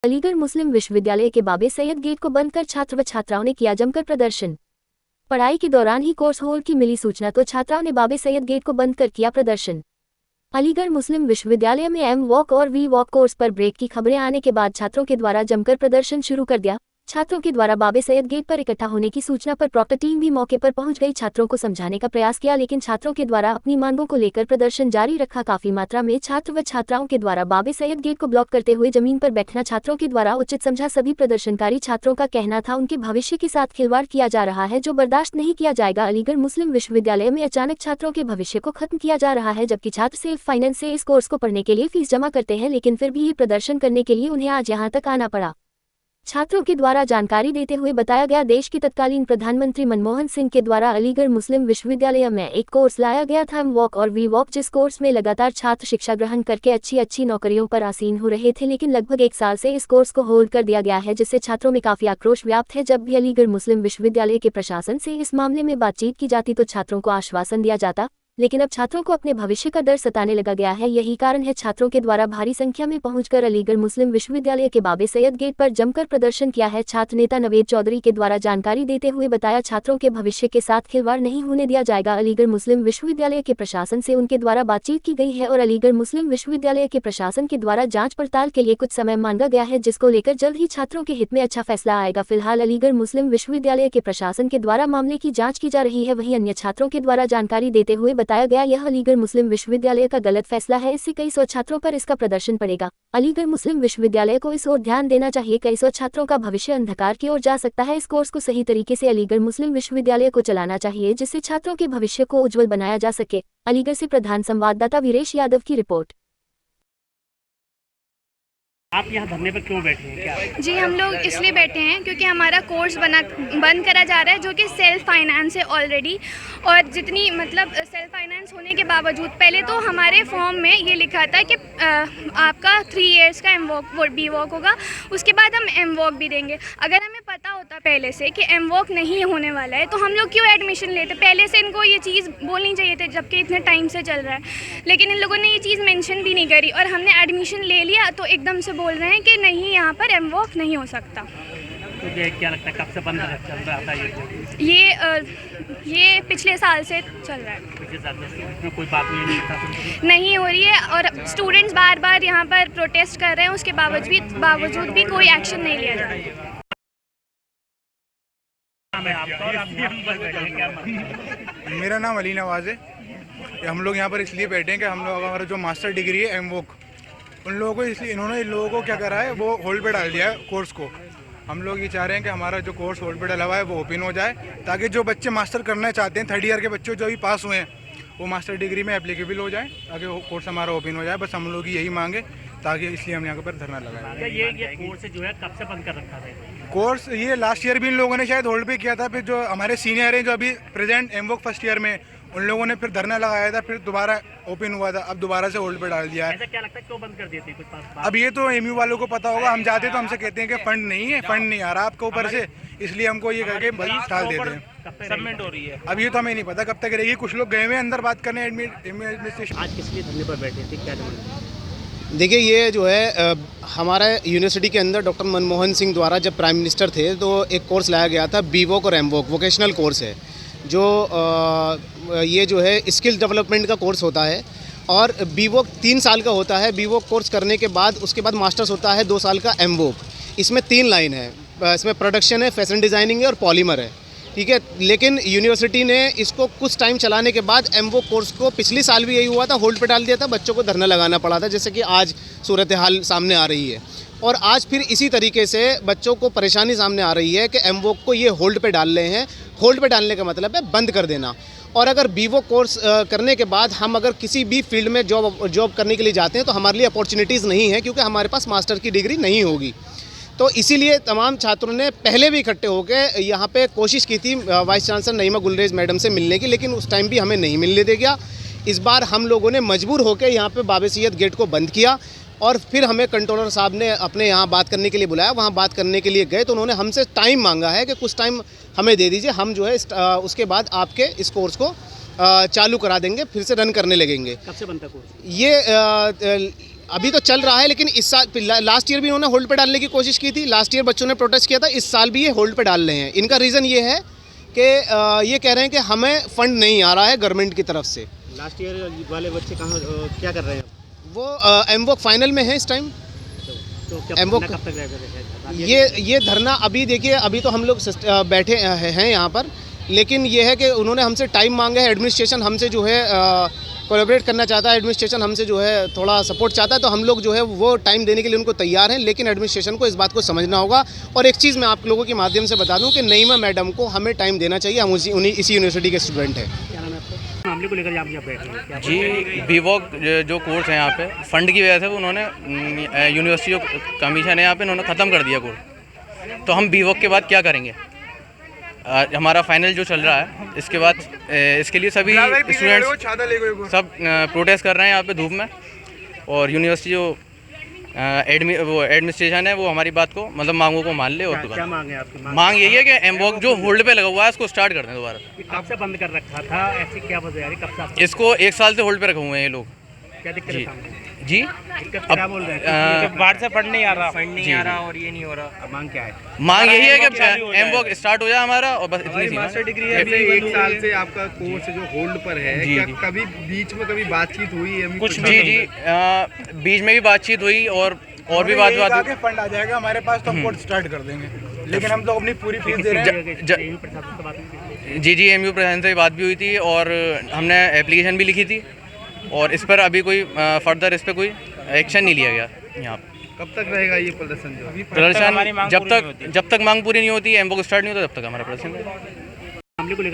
अलीगढ़ मुस्लिम विश्वविद्यालय के बाबे सैयद गेट को बंद कर छात्र व छात्राओं ने किया जमकर प्रदर्शन। पढ़ाई के दौरान ही कोर्स होल्ड की मिली सूचना तो छात्राओं ने बाबे सैयद गेट को बंद कर किया प्रदर्शन। अलीगढ़ मुस्लिम विश्वविद्यालय में एम वॉक और वी वॉक कोर्स पर ब्रेक की खबरें आने के बाद छात्रों के द्वारा जमकर प्रदर्शन शुरू कर दिया। छात्रों के द्वारा बाबे सैयद गेट पर इकट्ठा होने की सूचना पर प्रॉक्टर टीम भी मौके पर पहुंच गई। छात्रों को समझाने का प्रयास किया, लेकिन छात्रों के द्वारा अपनी मांगों को लेकर प्रदर्शन जारी रखा। काफी मात्रा में छात्र व छात्राओं के द्वारा बाबे सैयद गेट को ब्लॉक करते हुए जमीन पर बैठना छात्रों के द्वारा उचित समझा। सभी प्रदर्शनकारी छात्रों का कहना था उनके भविष्य के साथ खिलवाड़ किया जा रहा है, जो बर्दाश्त नहीं किया जाएगा। अलीगढ़ मुस्लिम विश्वविद्यालय में अचानक छात्रों के भविष्य को खत्म किया जा रहा है, जबकि छात्र सेल्फ फाइनेंस से इस कोर्स को पढ़ने के लिए फीस जमा करते हैं, लेकिन फिर भी ये प्रदर्शन करने के लिए उन्हें आज यहाँ तक आना पड़ा। छात्रों के द्वारा जानकारी देते हुए बताया गया, देश के तत्कालीन प्रधानमंत्री मनमोहन सिंह के द्वारा अलीगढ़ मुस्लिम विश्वविद्यालय में एक कोर्स लाया गया था, एम वॉक और वी वॉक, जिस कोर्स में लगातार छात्र शिक्षा ग्रहण करके अच्छी नौकरियों पर आसीन हो रहे थे, लेकिन लगभग 1 साल से इस कोर्स को होल्ड कर दिया गया है, जिससे छात्रों में काफी आक्रोश व्याप्त है। जब भी अलीगढ़ मुस्लिम विश्वविद्यालय के प्रशासन से इस मामले में बातचीत की जाती तो छात्रों को आश्वासन दिया जाता, लेकिन अब छात्रों को अपने भविष्य का डर सताने लगा गया है। यही कारण है छात्रों के द्वारा भारी संख्या में पहुंचकर अलीगढ़ मुस्लिम विश्वविद्यालय के बाबे सैयद गेट पर जमकर प्रदर्शन किया है। छात्र नेता नवेद चौधरी के द्वारा जानकारी देते हुए बताया, छात्रों के भविष्य के साथ खिलवाड़ नहीं होने दिया जाएगा। अलीगढ़ मुस्लिम विश्वविद्यालय के प्रशासन से उनके द्वारा बातचीत की गई है और अलीगढ़ मुस्लिम विश्वविद्यालय के प्रशासन के द्वारा जाँच पड़ताल के लिए कुछ समय मांगा गया है, जिसको लेकर जल्द ही छात्रों के हित में अच्छा फैसला आएगा। फिलहाल अलीगढ़ मुस्लिम विश्वविद्यालय के प्रशासन के द्वारा मामले की जाँच की जा रही है। वहीं अन्य छात्रों के द्वारा जानकारी देते हुए बताया गया, यह अलीगढ़ मुस्लिम विश्वविद्यालय का गलत फैसला है, इससे कई सौ छात्रों पर इसका प्रदर्शन पड़ेगा। अलीगढ़ मुस्लिम विश्वविद्यालय को इस ओर ध्यान देना चाहिए, कई सौ छात्रों का भविष्य अंधकार की ओर जा सकता है। इस कोर्स को सही तरीके से अलीगढ़ मुस्लिम विश्वविद्यालय को चलाना चाहिए, जिससे छात्रों के भविष्य को उज्जवल बनाया जा सके। अलीगढ़ से प्रधान संवाददाता वीरेश यादव की रिपोर्ट। आप यहाँ धरने पर क्यों बैठे हैं? क्या? जी, हम लोग इसलिए बैठे हैं क्योंकि हमारा कोर्स बंद करा जा रहा है, जो कि सेल्फ फाइनेंस है ऑलरेडी। और जितनी मतलब सेल्फ फाइनेंस होने के बावजूद पहले तो हमारे फॉर्म में ये लिखा था कि आपका 3 इयर्स का एम वॉक बी वॉक होगा, उसके बाद हम एम वॉक भी देंगे। अगर हमें पता होता पहले से कि एम वॉक नहीं होने वाला है तो हम लोग क्यों एडमिशन लेते? पहले से इनको ये चीज़ बोलनी चाहिए थी, जबकि इतने टाइम से चल रहा है, लेकिन इन लोगों ने ये चीज़ मेंशन भी नहीं करी और हमने एडमिशन ले लिया तो एकदम से बोल रहे हैं कि नहीं, यहाँ पर एम वॉक नहीं हो सकता। तो ये क्या लगता है, कब से बंद चल रहा था ये पिछले साल से चल रहा है। पिछले साल से कोई बात नहीं हो रही है और स्टूडेंट्स बार बार यहाँ पर प्रोटेस्ट कर रहे हैं, उसके बावजूद भी कोई एक्शन नहीं लिया जा रहा है। मेरा नाम अली नवाज़ है। हम लोग यहाँ पर इसलिए बैठे हैं कि हम लोग हमारा जो मास्टर डिग्री है एम वॉक, उन लोगों को इसलिए इन्होंने इन लोगों को क्या करा है, वो होल्ड पे डाल दिया है कोर्स को। हम लोग ये चाह रहे हैं कि हमारा जो कोर्स होल्ड पे डाला हुआ है वो ओपन हो जाए, ताकि जो बच्चे मास्टर करना चाहते हैं, 3rd ईयर के बच्चे जो अभी पास हुए हैं, वो मास्टर डिग्री में एप्लीकेबल हो जाए, ताकि वो कोर्स हमारा ओपन हो जाए। बस हम लोग की यही मांगे, ताकि इसलिए हम यहाँ पर धरना लगाए। ये कोर्स जो है कब से बंद कर रखा था? कोर्स ये लास्ट ईयर भी इन लोगों ने शायद होल्ड पे किया था, फिर जो हमारे सीनियर हैं जो अभी प्रेजेंट एम वॉक फर्स्ट ईयर में, उन लोगों ने फिर धरना लगाया था, फिर दोबारा ओपन हुआ था, अब दोबारा से होल्ड पे डाल दिया है। ऐसा क्या लगता है क्यों बंद कर दिए थे? कुछ अब ये तो एमयू वालों को पता होगा। हम जाते तो हमसे कहते हैं कि फंड नहीं है, फंड नहीं आ रहा आपके ऊपर से, इसलिए हमको ये करके टाल देते हैं। सबमिट हो रही है, अब ये तो हमें नहीं पता कब तक रहेगी। कुछ लोग गए हुए अंदर बात करने एडमिनिस्ट्रेशन। आज किस लिए धरने पर बैठे थे, क्या जरूरत? देखिए, ये जो है हमारा यूनिवर्सिटी के अंदर डॉक्टर मनमोहन सिंह द्वारा जब प्राइम मिनिस्टर थे तो एक कोर्स लाया गया था, बी वॉक और एम वॉक, वोकेशनल कोर्स है, जो ये जो है स्किल डेवलपमेंट का कोर्स होता है। और बी वॉक 3 साल का होता है। बी वॉक कोर्स करने के बाद उसके बाद मास्टर्स होता है 2 साल का एम वॉक। इसमें 3 लाइन है, इसमें प्रोडक्शन है, फैशन डिज़ाइनिंग है और पॉलीमर है, ठीक है। लेकिन यूनिवर्सिटी ने इसको कुछ टाइम चलाने के बाद एम वॉक कोर्स को पिछले साल भी यही हुआ था, होल्ड पे डाल दिया था, बच्चों को धरना लगाना पड़ा था, जैसे कि आज सूरत हाल सामने आ रही है। और आज फिर इसी तरीके से बच्चों को परेशानी सामने आ रही है कि एम वॉक को ये होल्ड पे डाल रहे हैं। होल्ड पे डालने का मतलब है बंद कर देना। और अगर बी वॉक कोर्स करने के बाद हम अगर किसी भी फील्ड में जॉब करने के लिए जाते हैं तो हमारे लिए अपॉर्चुनिटीज़ नहीं है, क्योंकि हमारे पास मास्टर की डिग्री नहीं होगी। तो इसीलिए तमाम छात्रों ने पहले भी इकट्ठे होकर यहाँ पे कोशिश की थी वाइस चांसलर नईमा गुलरेज मैडम से मिलने की, लेकिन उस टाइम भी हमें नहीं मिलने दे गया। इस बार हम लोगों ने मजबूर होकर यहाँ पे बाबे सैयद गेट को बंद किया और फिर हमें कंट्रोलर साहब ने अपने यहाँ बात करने के लिए बुलाया। वहाँ बात करने के लिए गए तो उन्होंने हमसे टाइम मांगा है कि कुछ टाइम हमें दे दीजिए, हम जो है उसके बाद आपके इस कोर्स को चालू करा देंगे, फिर से रन करने लगेंगे। कब से बनता कोर्स? ये अभी तो चल रहा है, लेकिन इस साल लास्ट ईयर भी इन्होंने होल्ड पे डालने की कोशिश की थी। लास्ट ईयर बच्चों ने प्रोटेस्ट किया था, इस साल भी ये होल्ड पे डाल रहे हैं। इनका रीज़न ये है कि ये कह रहे हैं कि हमें फ़ंड नहीं आ रहा है गवर्नमेंट की तरफ से। लास्ट ईयर वाले बच्चे कहाँ क्या कर रहे हैं? वो एमवोक फाइनल में है इस टाइम। तो क्या एमवोक धरना कब तक रहेगा? ये धरना अभी देखिए, अभी तो हम लोग बैठे हैं यहाँ पर, लेकिन ये है कि उन्होंने हमसे टाइम मांगा है। एडमिनिस्ट्रेशन हमसे जो है कोलैबोरेट करना चाहता है, एडमिनिस्ट्रेशन हमसे जो है थोड़ा सपोर्ट चाहता है, तो हम लोग जो है वो टाइम देने के लिए उनको तैयार हैं। लेकिन एडमिनिस्ट्रेशन को इस बात को समझना होगा। और एक चीज़ मैं आप लोगों के माध्यम से बता दूं कि नईमा मैडम को हमें टाइम देना चाहिए। हम इसी यूनिवर्सिटी के स्टूडेंट हैं। क्या नाम है आपका? मामले को लेकर आप यहाँ बैठे हैं क्या? जी, बीवॉक जो कोर्स है यहाँ पे फंड की वजह से वो उन्होंने यूनिवर्सिटी जो कमीशन है यहाँ पे उन्होंने ख़त्म कर दिया कोर्स। तो हम बीवॉक के बाद क्या करेंगे? हमारा फाइनल जो चल रहा है, इसके बाद इसके लिए सभी स्टूडेंट्स सब प्रोटेस्ट कर रहे हैं यहाँ पे धूप में। और यूनिवर्सिटी जो एडमिनिस्ट्रेशन है वो हमारी बात को मतलब मांगों को मान ले। और क्या मांग है आपकी? मांग यही है कि एमवॉक जो होल्ड पे लगा हुआ है इसको स्टार्ट कर दें दोबारा। ये कब से बंद कर रखा था? ऐसी क्या वजह है? कब से इसको 1 साल से होल्ड पे रखे हुए हैं ये लोग। क्या दिक्कत है सामने? जी, दिक्कत क्या बोल रहे हैं? बाहर से फंड नहीं आ रहा, और ये नहीं हो रहा। अब मांग क्या है? मांग यही है कि एमवॉक स्टार्ट हो जाए हमारा, और बस इतनी सी मास्टर डिग्री है, जैसे 1 साल से आपका कोर्स जो होल्ड पर है, जी, क्या जी। कभी बीच में कभी बातचीत हुई है? कुछ जी जी, बीच में भी बातचीत हुई और भी बात फंड आ जाएगा हमारे पास तो हम कोर्स स्टार्ट कर देंगे, लेकिन हम लोग अपनी पूरी फीस दे रहे हैं। एमयू प्रशासन से बात हुई थी? जी, एमयू प्रशासन से बात भी हुई थी और हमने एप्लीकेशन भी लिखी थी। और इस पर अभी कोई फर्दर इस पर कोई एक्शन नहीं लिया गया यहाँ पर। कब तक रहेगा ये प्रदर्शन? जो प्रदर्शन जब तक मांग पूरी नहीं होती, एमवॉक स्टार्ट नहीं होता, तब तक हमारा प्रदर्शन रहेगा। मामले को लेकर